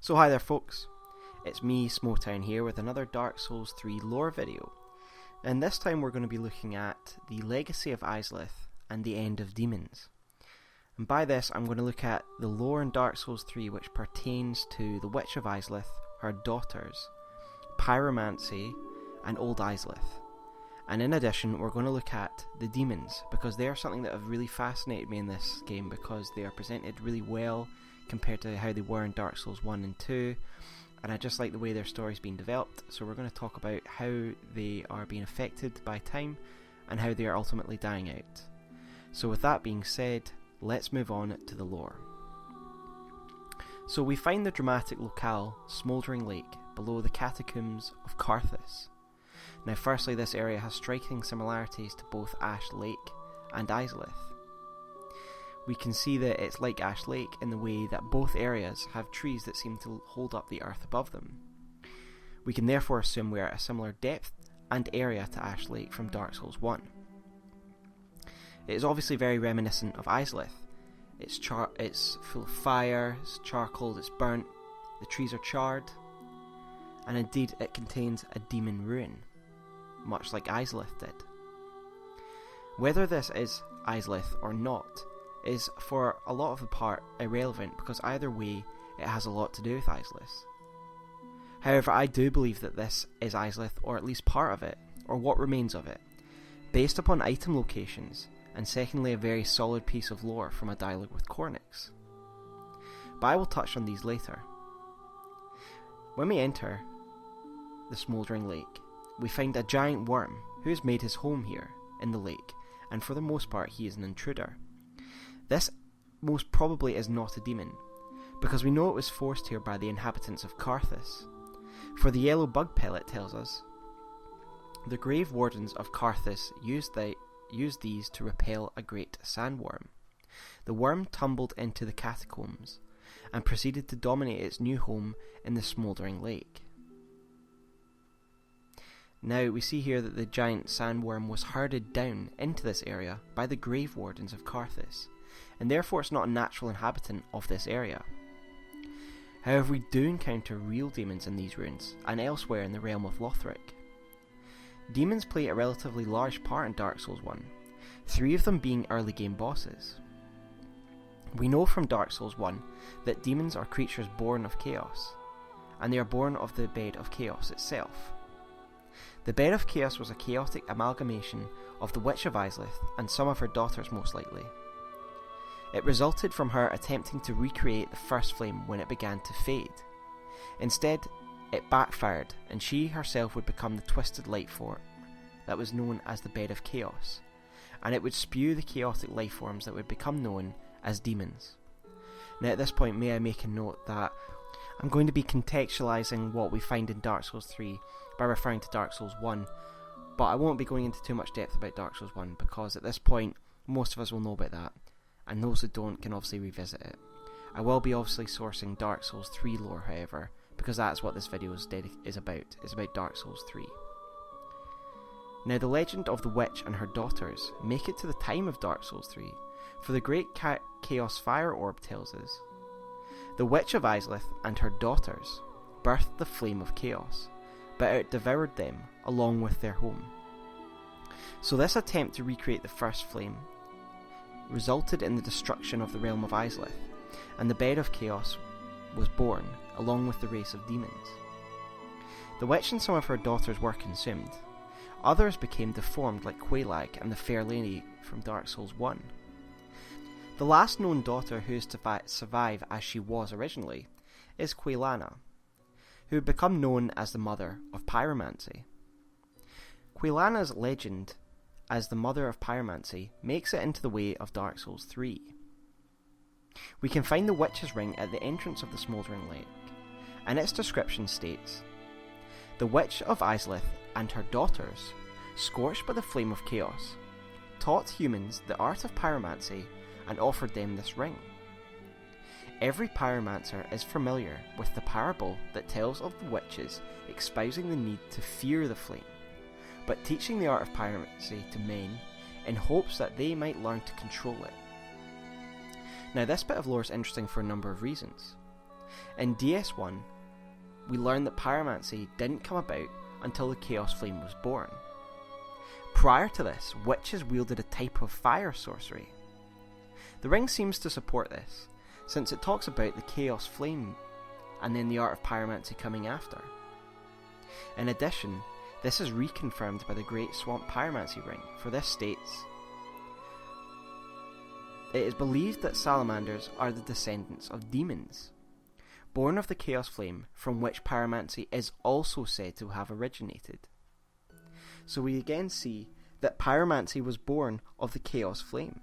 So hi there folks, it's me Smouldering here with another Dark Souls 3 lore video, and this time we're going to be looking at the Legacy of Izalith and the End of Demons. And by this I'm going to look at the lore in Dark Souls 3 which pertains to the Witch of Izalith, her daughters, Pyromancy and Old Izalith. And in addition we're going to look at the demons, because they are something that have really fascinated me in this game because they are presented really well compared to how they were in Dark Souls 1 and 2, and I just like the way their story's been developed. So we're going to talk about how they are being affected by time and how they are ultimately dying out. So with that being said, let's move on to the lore. So we find the dramatic locale Smouldering Lake below the catacombs of Karthus. Now firstly, this area has striking similarities to both Ash Lake and Izalith. We can see that it's like Ash Lake in the way that both areas have trees that seem to hold up the earth above them. We can therefore assume we are at a similar depth and area to Ash Lake from Dark Souls 1. It is obviously very reminiscent of Izalith. It's full of fire, it's charcoal, it's burnt, the trees are charred, and indeed it contains a demon ruin, much like Izalith did. Whether this is Izalith or not is for a lot of the part irrelevant, because either way it has a lot to do with Izalith. However, I do believe that this is Izalith, or at least part of it, or what remains of it, based upon item locations, and secondly a very solid piece of lore from a dialogue with Cornyx. But I will touch on these later. When we enter the Smouldering Lake, we find a giant worm who has made his home here in the lake, and for the most part he is an intruder. This most probably is not a demon, because we know it was forced here by the inhabitants of Karthus, for the yellow bug pellet tells us the grave wardens of Karthus used these to repel a great sandworm. The worm tumbled into the catacombs and proceeded to dominate its new home in the Smouldering Lake. Now we see here that the giant sandworm was herded down into this area by the grave wardens of Karthus, and therefore it's not a natural inhabitant of this area. However, we do encounter real demons in these ruins and elsewhere in the realm of Lothric. Demons play a relatively large part in Dark Souls 1, 3 of them being early game bosses. We know from Dark Souls 1 that demons are creatures born of chaos, and they are born of the Bed of Chaos itself. The Bed of Chaos was a chaotic amalgamation of the Witch of Izalith and some of her daughters most likely. It resulted from her attempting to recreate the first flame when it began to fade. Instead, it backfired, and she herself would become the twisted life form that was known as the Bed of Chaos, and it would spew the chaotic life forms that would become known as demons. Now at this point, may I make a note that I'm going to be contextualising what we find in Dark Souls 3 by referring to Dark Souls 1, but I won't be going into too much depth about Dark Souls 1, because at this point most of us will know about that, and those that don't can obviously revisit it. I will be obviously sourcing Dark Souls 3 lore, however, because that's what this video is about. It's about Dark Souls 3. Now the legend of the witch and her daughters make it to the time of Dark Souls 3, for the great Chaos Fire Orb tells us the Witch of Izalith and her daughters birthed the Flame of Chaos, but it devoured them along with their home. So this attempt to recreate the first flame resulted in the destruction of the realm of Izalith, and the Bed of Chaos was born along with the race of demons. The witch and some of her daughters were consumed. Others became deformed like Quelaag and the Fair Lady from Dark Souls 1. The last known daughter who is to survive as she was originally is Quelana, who would become known as the Mother of Pyromancy. Quelana's legend as the Mother of Pyromancy makes it into the way of Dark Souls 3. We can find the Witch's Ring at the entrance of the Smouldering Lake, and its description states, the Witch of Izalith and her daughters, scorched by the flame of chaos, taught humans the art of pyromancy and offered them this ring. Every pyromancer is familiar with the parable that tells of the witches espousing the need to fear the flame, but teaching the art of pyromancy to men in hopes that they might learn to control it. Now this bit of lore is interesting for a number of reasons. In DS1, we learn that pyromancy didn't come about until the Chaos Flame was born. Prior to this, witches wielded a type of fire sorcery. The ring seems to support this, since it talks about the Chaos Flame and then the Art of Pyromancy coming after. In addition, this is reconfirmed by the Great Swamp Pyromancy ring, for this states, "It is believed that salamanders are the descendants of demons, born of the Chaos Flame, from which pyromancy is also said to have originated." So we again see that pyromancy was born of the Chaos Flame.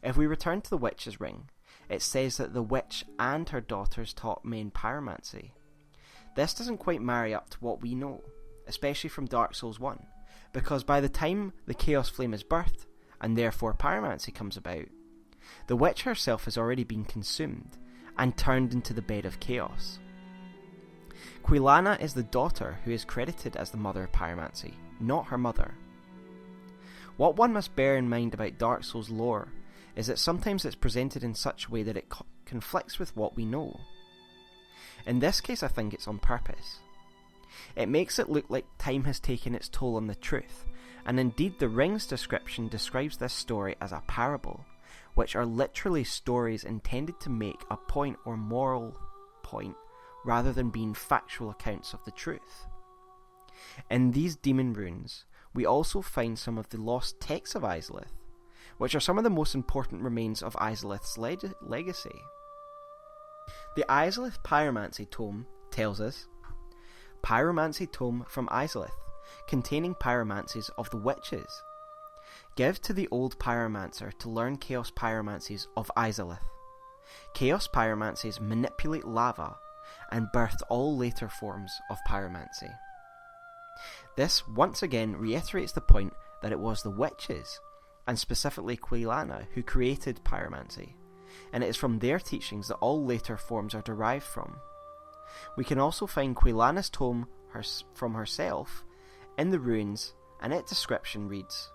If we return to the witch's ring, it says that the witch and her daughters taught men pyromancy. This doesn't quite marry up to what we know, especially from Dark Souls 1, because by the time the Chaos Flame is birthed, and therefore pyromancy comes about, the witch herself has already been consumed and turned into the bed of chaos. Quilana is the daughter who is credited as the mother of pyromancy, not her mother. What one must bear in mind about Dark Souls lore is that sometimes it's presented in such a way that it conflicts with what we know. In this case, I think it's on purpose. It makes it look like time has taken its toll on the truth, and indeed the ring's description describes this story as a parable, which are literally stories intended to make a point or moral point rather than being factual accounts of the truth. In these demon runes, we also find some of the lost texts of Izalith, which are some of the most important remains of Izalith's legacy. The Izalith Pyromancy tome tells us, "Pyromancy tome from Izalith, containing pyromancies of the witches. Give to the old pyromancer to learn chaos pyromancies of Izalith. Chaos pyromancies manipulate lava and birthed all later forms of pyromancy." This once again reiterates the point that it was the witches, and specifically Quilana, who created pyromancy, and it is from their teachings that all later forms are derived from. We can also find Quilana's tome from herself in the runes, and its description reads,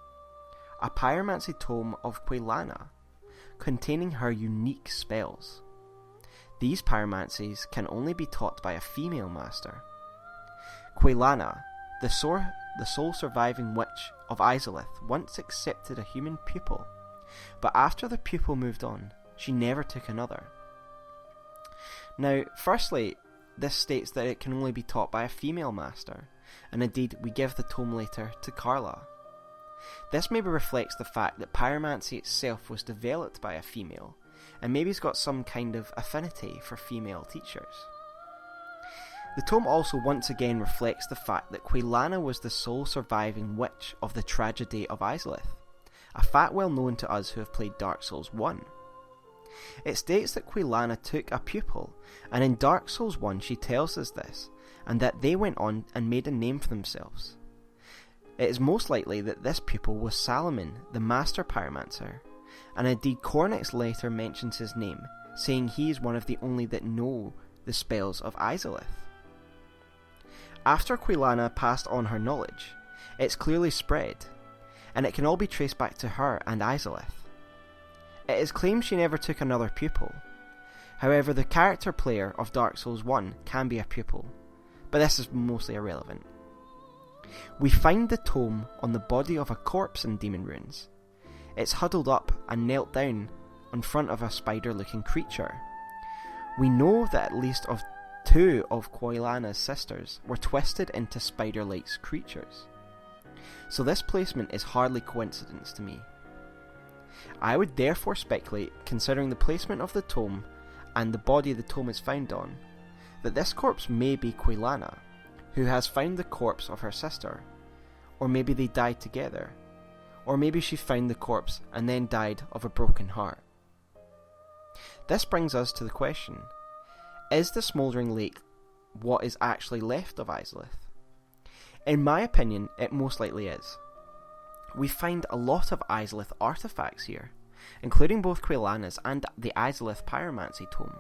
"A pyromancy tome of Quilana, containing her unique spells. These pyromancies can only be taught by a female master. Quilana, the sole surviving witch of Izalith, once accepted a human pupil, but after the pupil moved on, she never took another." Now, firstly, this states that it can only be taught by a female master, and indeed we give the tome later to Carla. This maybe reflects the fact that pyromancy itself was developed by a female, and maybe it's got some kind of affinity for female teachers. The tome also once again reflects the fact that Quilana was the sole surviving witch of the tragedy of Izalith, a fact well known to us who have played Dark Souls 1. It states that Quilana took a pupil, and in Dark Souls 1 she tells us this, and that they went on and made a name for themselves. It is most likely that this pupil was Salomon, the master pyromancer, and indeed Cornix later mentions his name, saying he is one of the only that know the spells of Izalith. After Quilana passed on her knowledge, it's clearly spread, and it can all be traced back to her and Izalith. It is claimed she never took another pupil. However, the character player of Dark Souls 1 can be a pupil, but this is mostly irrelevant. We find the tome on the body of a corpse in Demon Runes. It's huddled up and knelt down in front of a spider-looking creature. We know that at least of two of Quilana's sisters were twisted into spider-like creatures. So this placement is hardly coincidence to me. I would therefore speculate, considering the placement of the tome and the body the tome is found on, that this corpse may be Quilana, who has found the corpse of her sister, or maybe they died together, or maybe she found the corpse and then died of a broken heart. This brings us to the question, is the Smouldering Lake what is actually left of Izalith? In my opinion, it most likely is. We find a lot of Izalith artifacts here, including both Quilana's and the Izalith Pyromancy tome.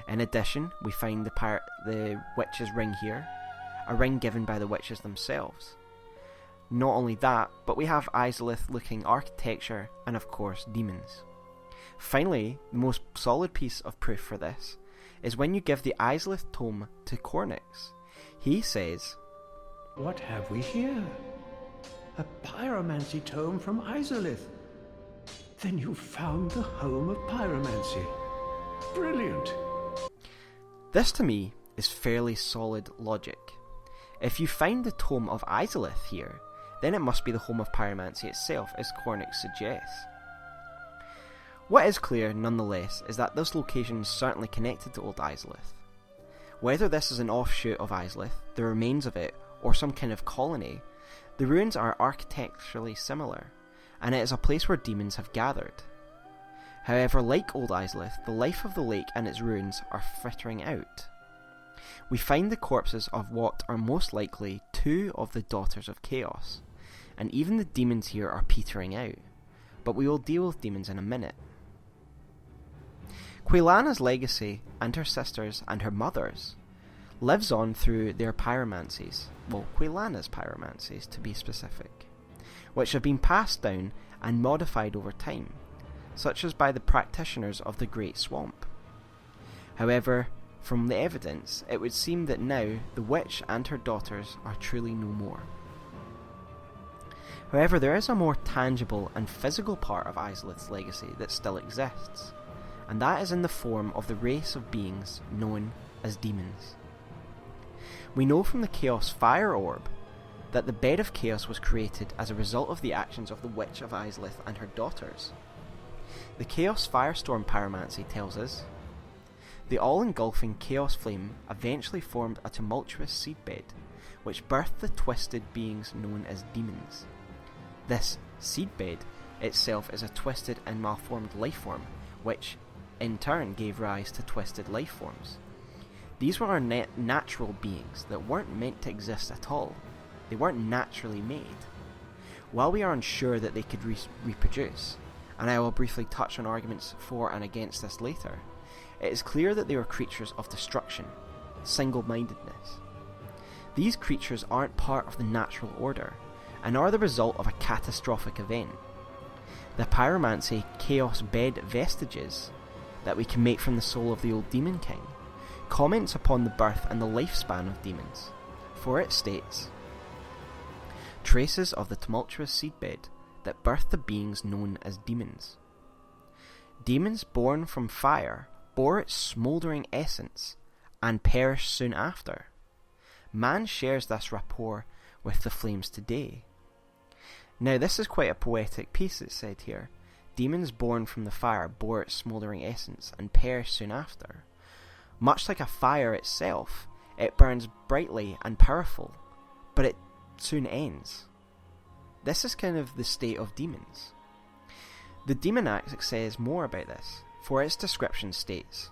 In addition, we find the witch's ring here, a ring given by the witches themselves. Not only that, but we have Izalith looking architecture and of course demons. Finally, the most solid piece of proof for this is when you give the Izalith tome to Cornyx. He says, "What have we here? A pyromancy tome from Izalith. Then you found the home of pyromancy. Brilliant." This to me is fairly solid logic. If you find the tome of Izalith here, then it must be the home of pyromancy itself, as Cornyx suggests. What is clear, nonetheless, is that this location is certainly connected to Old Izalith. Whether this is an offshoot of Izalith, the remains of it, or some kind of colony, the ruins are architecturally similar, and it is a place where demons have gathered. However, like Old Izalith, the life of the lake and its ruins are frittering out. We find the corpses of what are most likely two of the Daughters of Chaos, and even the demons here are petering out, but we will deal with demons in a minute. Quelana's legacy, and her sisters and her mothers, lives on through their pyromancies, well, Quelana's pyromancies to be specific, which have been passed down and modified over time, such as by the practitioners of the Great Swamp. However, from the evidence, it would seem that now the witch and her daughters are truly no more. However, there is a more tangible and physical part of Izalith's legacy that still exists, and that is in the form of the race of beings known as demons. We know from the Chaos Fire Orb that the Bed of Chaos was created as a result of the actions of the Witch of Izalith and her daughters. The Chaos Firestorm Pyromancy tells us, the all-engulfing Chaos Flame eventually formed a tumultuous seedbed, which birthed the twisted beings known as demons. This seedbed itself is a twisted and malformed lifeform, which in turn gave rise to twisted lifeforms. These were our natural beings that weren't meant to exist at all. They weren't naturally made. While we are unsure that they could reproduce, and I will briefly touch on arguments for and against this later, it is clear that they were creatures of destruction, single-mindedness. These creatures aren't part of the natural order, and are the result of a catastrophic event. The Pyromancy Chaos Bed vestiges that we can make from the soul of the old Demon King comments upon the birth and the lifespan of demons, for it states, traces of the tumultuous seedbed that birthed the beings known as demons. Demons born from fire bore its smouldering essence and perished soon after. Man shares this rapport with the flames today. Now this is quite a poetic piece, it's said here. Demons born from the fire bore its smouldering essence and perished soon after. Much like a fire itself, it burns brightly and powerful, but it soon ends. This is kind of the state of demons. The Demon Axe says more about this, for its description states,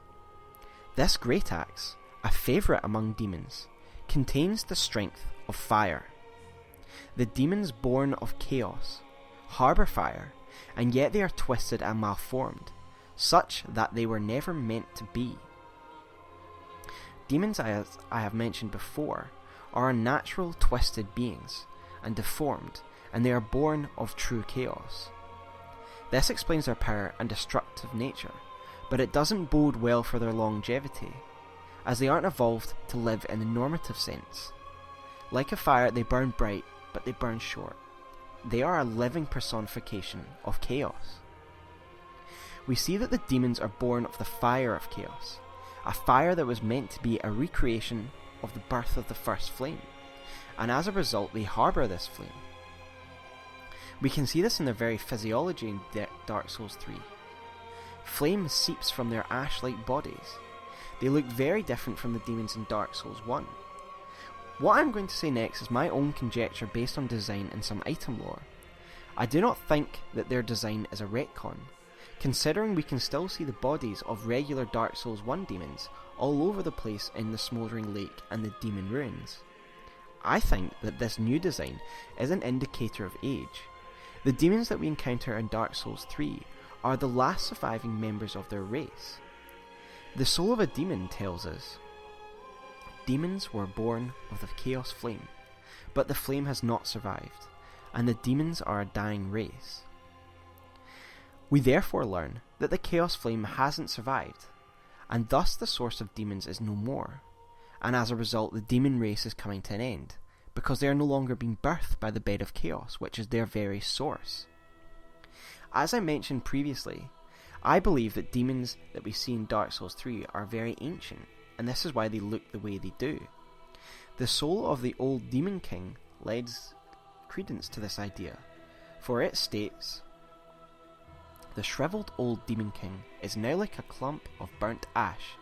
this great axe, a favourite among demons, contains the strength of fire. The demons born of chaos harbour fire, and yet they are twisted and malformed, such that they were never meant to be. Demons, as I have mentioned before, are unnatural twisted beings, and deformed, and they are born of true chaos. This explains their power and destructive nature, but it doesn't bode well for their longevity, as they aren't evolved to live in the normative sense. Like a fire, they burn bright, but they burn short. They are a living personification of chaos. We see that the demons are born of the fire of chaos, a fire that was meant to be a recreation of the birth of the first flame, and as a result they harbour this flame. We can see this in their very physiology in Dark Souls 3. Flame seeps from their ash-like bodies. They look very different from the demons in Dark Souls 1. What I'm going to say next is my own conjecture based on design and some item lore. I do not think that their design is a retcon, considering we can still see the bodies of regular Dark Souls 1 demons all over the place in the Smouldering Lake and the Demon Ruins. I think that this new design is an indicator of age. The demons that we encounter in Dark Souls 3 are the last surviving members of their race. The soul of a demon tells us, demons were born of the chaos flame, but the flame has not survived, and the demons are a dying race. We therefore learn that the chaos flame hasn't survived, and thus the source of demons is no more, and as a result the demon race is coming to an end, because they are no longer being birthed by the bed of chaos, which is their very source. As I mentioned previously, I believe that demons that we see in Dark Souls 3 are very ancient, and this is why they look the way they do. The soul of the old Demon King lends credence to this idea, for it states, "The shriveled old Demon King is now like a clump of burnt ash,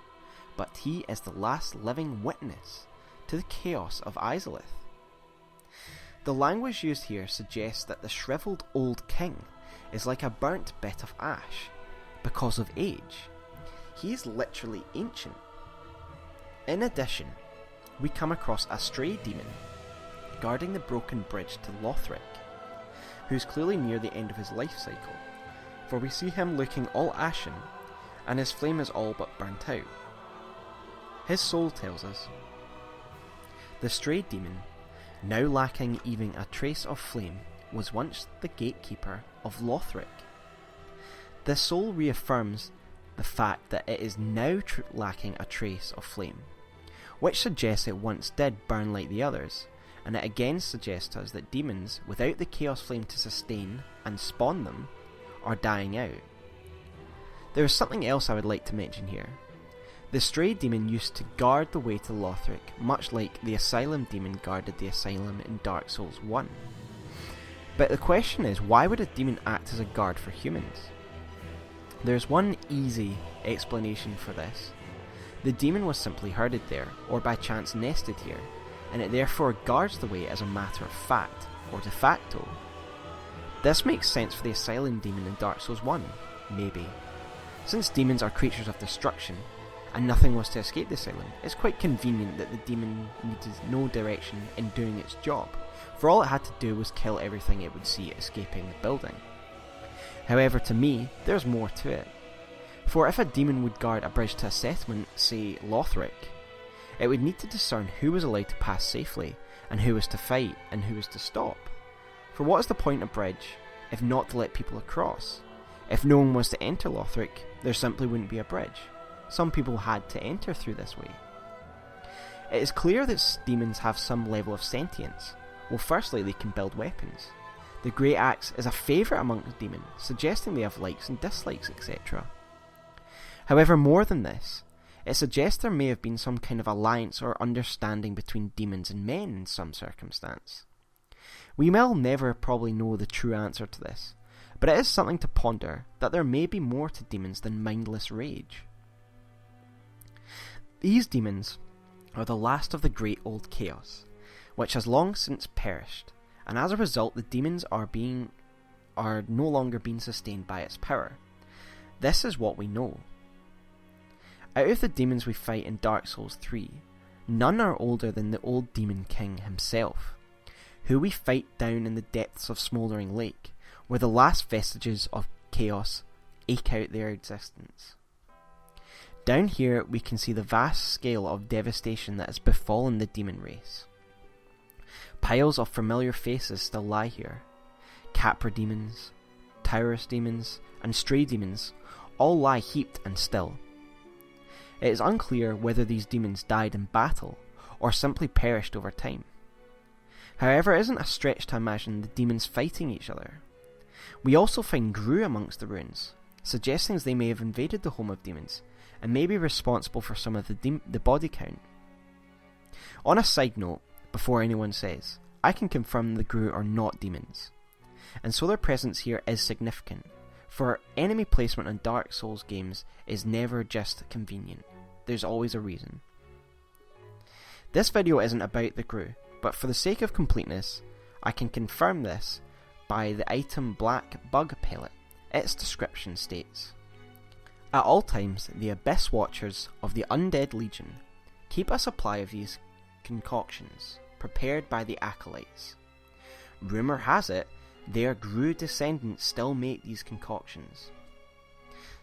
but he is the last living witness to the chaos of Izalith." The language used here suggests that the shriveled old king is like a burnt bit of ash because of age. He is literally ancient. In addition, we come across a stray demon guarding the broken bridge to Lothric, who is clearly near the end of his life cycle, for we see him looking all ashen and his flame is all but burnt out. His soul tells us, "The stray demon, now lacking even a trace of flame, was once the gatekeeper of Lothric." This soul reaffirms the fact that it is now lacking a trace of flame, which suggests it once did burn like the others, and it again suggests to us that demons, without the chaos flame to sustain and spawn them, are dying out. There is something else I would like to mention here. The stray demon used to guard the way to Lothric, much like the asylum demon guarded the asylum in Dark Souls 1. But the question is, why would a demon act as a guard for humans? There's one easy explanation for this. The demon was simply herded there, or by chance nested here, and it therefore guards the way as a matter of fact, or de facto. This makes sense for the asylum demon in Dark Souls 1, maybe. Since demons are creatures of destruction, and nothing was to escape the asylum, it's quite convenient that the demon needed no direction in doing its job, for all it had to do was kill everything it would see escaping the building. However, to me, there's more to it. For if a demon would guard a bridge to a settlement, say Lothric, it would need to discern who was allowed to pass safely, and who was to fight, and who was to stop. For what is the point of a bridge, if not to let people across? If no one was to enter Lothric, there simply wouldn't be a bridge. Some people had to enter through this way. It is clear that demons have some level of sentience. Well, firstly, they can build weapons. The Great Axe is a favourite amongst demons, suggesting they have likes and dislikes, etc. However, more than this, it suggests there may have been some kind of alliance or understanding between demons and men in some circumstance. We will never probably know the true answer to this, but it is something to ponder that there may be more to demons than mindless rage. These demons are the last of the great old chaos, which has long since perished, and as a result the demons are no longer being sustained by its power. This is what we know. Out of the demons we fight in Dark Souls 3, none are older than the old Demon King himself, who we fight down in the depths of Smouldering Lake, where the last vestiges of chaos eke out their existence. Down here we can see the vast scale of devastation that has befallen the demon race. Piles of familiar faces still lie here. Capra demons, Taurus demons, and stray demons all lie heaped and still. It is unclear whether these demons died in battle, or simply perished over time. However, it isn't a stretch to imagine the demons fighting each other. We also find Gru amongst the ruins, suggesting they may have invaded the home of demons, and may be responsible for some of the body count. On a side note, before anyone says, I can confirm the Gru are not demons, and so their presence here is significant, for enemy placement in Dark Souls games is never just convenient, there's always a reason. This video isn't about the Gru, but for the sake of completeness, I can confirm this by the item Black Bug Pellet. Its description states, "At all times, the Abyss Watchers of the Undead Legion keep a supply of these concoctions, prepared by the Acolytes. Rumour has it, their Gru descendants still make these concoctions.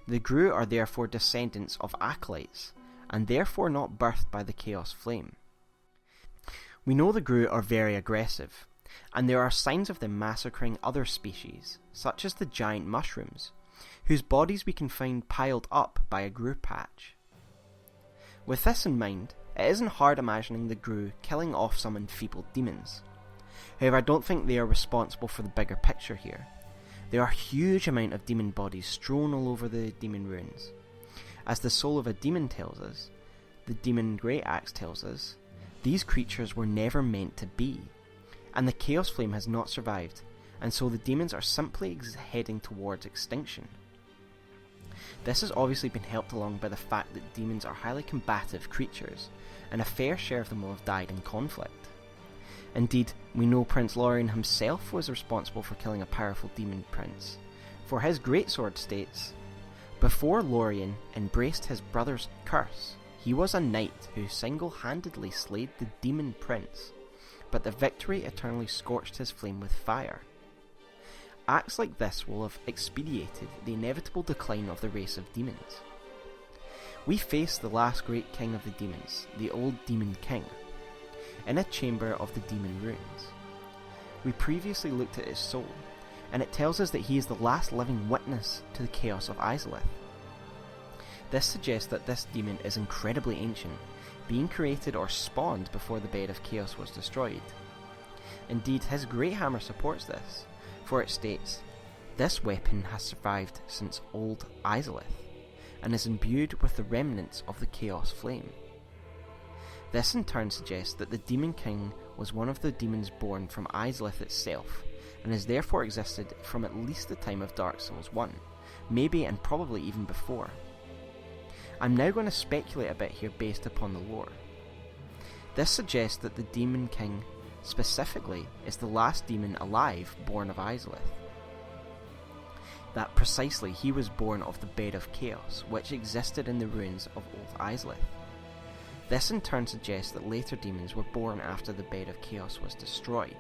The Gru are therefore descendants of Acolytes, and therefore not birthed by the Chaos Flame. We know the Gru are very aggressive, and there are signs of them massacring other species, such as the giant mushrooms, whose bodies we can find piled up by a Gru patch. With this in mind, it isn't hard imagining the Gru killing off some enfeebled demons. However, I don't think they are responsible for the bigger picture here. There are a huge amount of demon bodies strewn all over the demon ruins. As the soul of a demon tells us, the demon Great Axe tells us, these creatures were never meant to be, and the Chaos Flame has not survived, and so the demons are simply heading towards extinction. This has obviously been helped along by the fact that demons are highly combative creatures, and a fair share of them will have died in conflict. Indeed, we know Prince Lorien himself was responsible for killing a powerful demon prince, for his greatsword states, "Before Lorien embraced his brother's curse, he was a knight who single-handedly slayed the demon prince, but the victory eternally scorched his flame with fire." Acts like this will have expedited the inevitable decline of the race of demons. We face the last great king of the demons, the old Demon King, in a chamber of the demon ruins. We previously looked at his soul, and it tells us that he is the last living witness to the chaos of Izalith. This suggests that this demon is incredibly ancient, being created or spawned before the bed of chaos was destroyed. Indeed, his great hammer supports this, for it states, "This weapon has survived since old Izalith, and is imbued with the remnants of the Chaos Flame." This in turn suggests that the Demon King was one of the demons born from Izalith itself, and has therefore existed from at least the time of Dark Souls 1, maybe and probably even before. I'm now going to speculate a bit here based upon the lore. This suggests that the Demon King specifically is the last demon alive born of Izalith. That precisely he was born of the Bed of Chaos, which existed in the ruins of old Izalith. This in turn suggests that later demons were born after the Bed of Chaos was destroyed.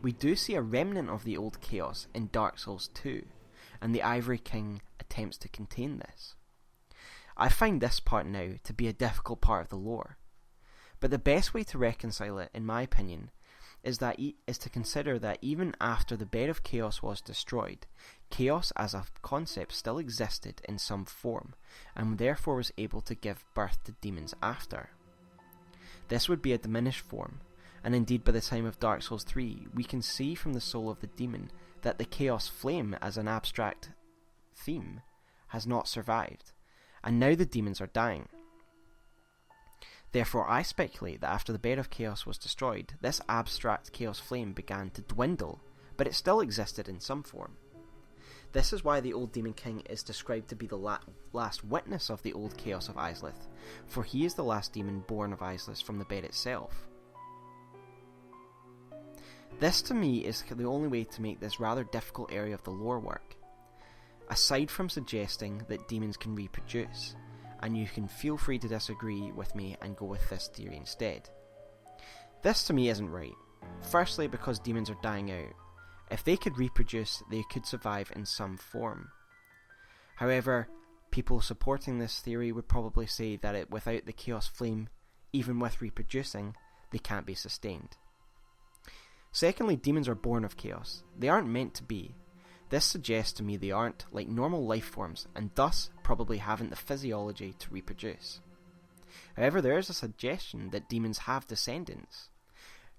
We do see a remnant of the old Chaos in Dark Souls 2, and the Ivory King attempts to contain this. I find this part now to be a difficult part of the lore, but the best way to reconcile it, in my opinion, is to consider that even after the Bed of Chaos was destroyed, chaos as a concept still existed in some form, and therefore was able to give birth to demons after. This would be a diminished form, and indeed by the time of Dark Souls 3, we can see from the soul of the demon that the Chaos Flame as an abstract theme has not survived, and now the demons are dying. Therefore, I speculate that after the Bed of Chaos was destroyed, this abstract Chaos Flame began to dwindle, but it still existed in some form. This is why the old Demon King is described to be the last witness of the old chaos of Izalith, for he is the last demon born of Izalith from the bed itself. This to me is the only way to make this rather difficult area of the lore work. Aside from suggesting that demons can reproduce, and you can feel free to disagree with me and go with this theory instead. This to me isn't right. Firstly, because demons are dying out. If they could reproduce, they could survive in some form. However, people supporting this theory would probably say that without the Chaos Flame, even with reproducing, they can't be sustained. Secondly, demons are born of chaos. They aren't meant to be. This suggests to me they aren't like normal life forms, and thus probably haven't the physiology to reproduce. However, there is a suggestion that demons have descendants.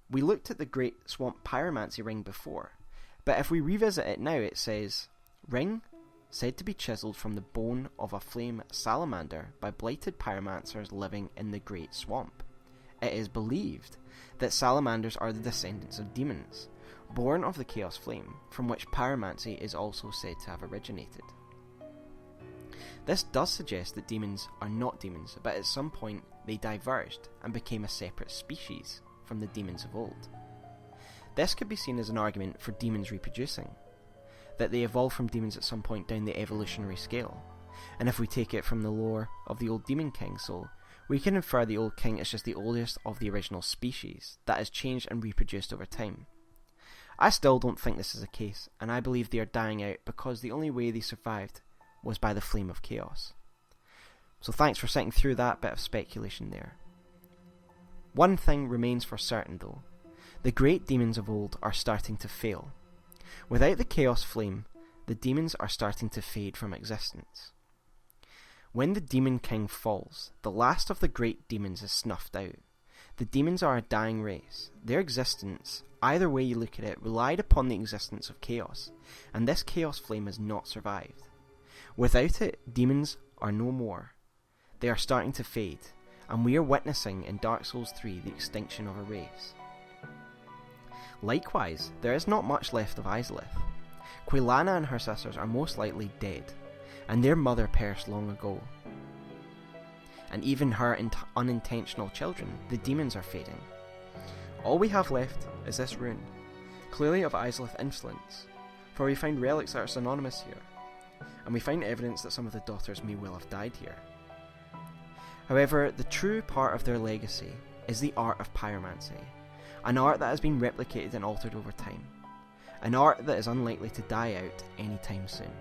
We looked at the Great Swamp Pyromancy ring before, but if we revisit it now, it says, "Ring said to be chiselled from the bone of a flame salamander by blighted pyromancers living in the Great Swamp. It is believed that salamanders are the descendants of demons, born of the Chaos Flame, from which pyromancy is also said to have originated." This does suggest that demons are not demons, but at some point they diverged and became a separate species from the demons of old. This could be seen as an argument for demons reproducing, that they evolved from demons at some point down the evolutionary scale, and if we take it from the lore of the old Demon King soul, we can infer the old king is just the oldest of the original species that has changed and reproduced over time. I still don't think this is the case, and I believe they are dying out because the only way they survived was by the flame of chaos. So thanks for sitting through that bit of speculation there. One thing remains for certain though. The great demons of old are starting to fail. Without the chaos flame, the demons are starting to fade from existence. When the Demon King falls, the last of the great demons is snuffed out. The demons are a dying race. Their existence, either way you look at it, relied upon the existence of chaos, and this chaos flame has not survived. Without it, demons are no more. They are starting to fade, and we are witnessing in Dark Souls 3 the extinction of a race. Likewise, there is not much left of Izalith. Quelana and her sisters are most likely dead, and their mother perished long ago. And even her unintentional children, the demons, are fading. All we have left is this rune, clearly of Izalith influence, for we find relics that are synonymous here, and we find evidence that some of the daughters may well have died here. However, the true part of their legacy is the Art of Pyromancy, an art that has been replicated and altered over time, an art that is unlikely to die out anytime soon.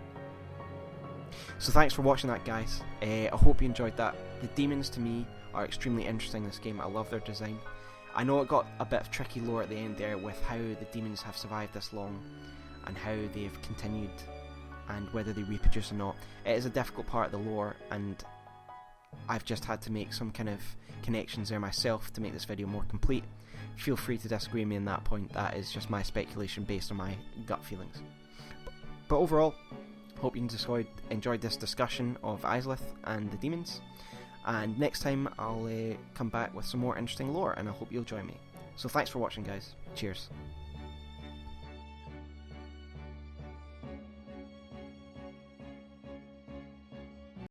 So thanks for watching that, guys. I hope you enjoyed that. The demons to me are extremely interesting in this game. I love their design. I know it got a bit of tricky lore at the end there with how the demons have survived this long and how they've continued and whether they reproduce or not. It is a difficult part of the lore, and I've just had to make some kind of connections there myself to make this video more complete. Feel free to disagree with me on that point. That is just my speculation based on my gut feelings. But overall, hope you enjoyed this discussion of Izalith and the demons, and next time I'll come back with some more interesting lore, and I hope you'll join me. So thanks for watching, guys. Cheers.